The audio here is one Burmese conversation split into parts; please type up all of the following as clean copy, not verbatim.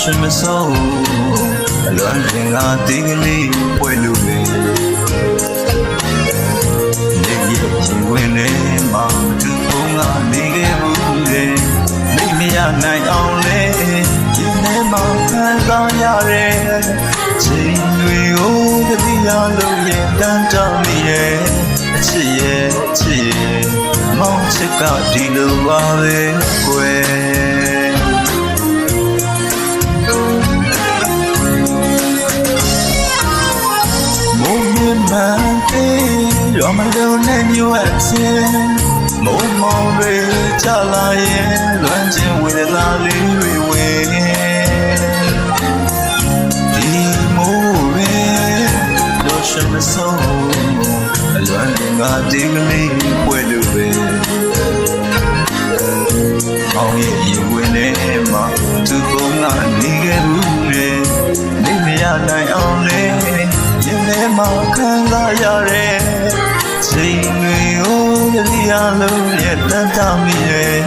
ရှင်မဆုံးအလွန်တင်ကဒီကလေးပွဲလို့ပဲနေရရင်ဝင်နေမှာသူဘုံကနေခဲ့ဘူးလေမိမရနိုင်အောင်လေဒီနေ့မှခံစားရတဲ့ချိန်တွေကိုတတိယလုံးရဲ့တန်တောင်းနေရဲ့အချစ်ရဲ့ချစ်ရဲ့မောင်ချစ်ကဒီလိုပါပဲကွယ်ရောမလုံးနဲ့ညွတ်ခြင်းမိုးမောင်တွေချလာရဲ့လွမ်းခြင်းဝေလာလေးတွေဝေဒီမိုးပဲလို့ရှင်မဆုံးအလွမ်းငါဒီကလေးပွဲလို့ပဲအောင်ရဲ့ရင်ဝင်နေမှာသူဘုံကနေခဲ့ဘူးလေနေမရနိုင်အောင်လေရင်ထဲမှာခံစားရတဲ့ချိန်တွေကိုတတိယလုံးရဲ့တန်တောင်းမိရဲ့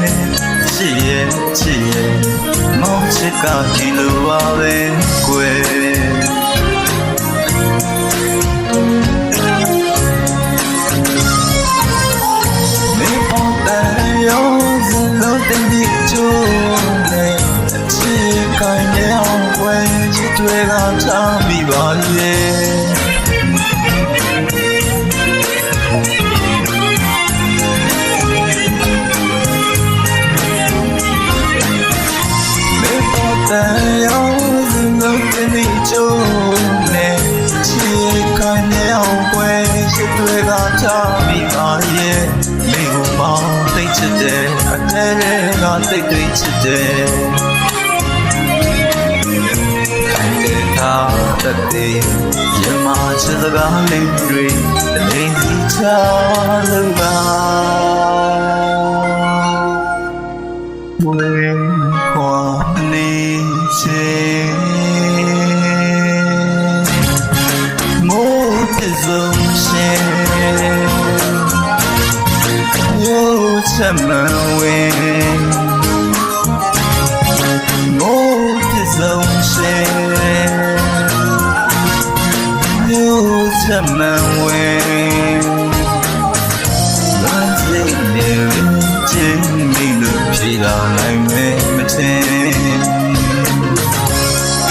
ချစ်ရဲ့ချစ်ရဲ့မောင်ချစ်ကဒီလိုပါပဲကွယ်မေပေါ်တဲ့ရောစလုံးတင်ပြီးချိုးနေချစ်ကိုင်းနေအောင်ကွယ်ချစ်တွေကထားမိပါရဲ့တရားဝင်လို့တင်ပြီးချိုးနေချစ်ခိုင်းနေအောင်ကွယ်ရှိတွေကထားပြီးပါရဲ့မိဘမောင်သိချစ်တယ်အတဲကသိသိချစ်တယ်ခိုင်းတဲ့သာတည်းရမချစ်စကားလေးတွေနေချလို့ပါဝေခွာနေမိုးပြစုံရှင်ရိုးချမဝဲမိုးပြစုံရှင်ရိုးချမဝဲလမ်းစိတ်နဲ့ချင်းမိလို့ဖြေလာနိုင်မယ်မထင်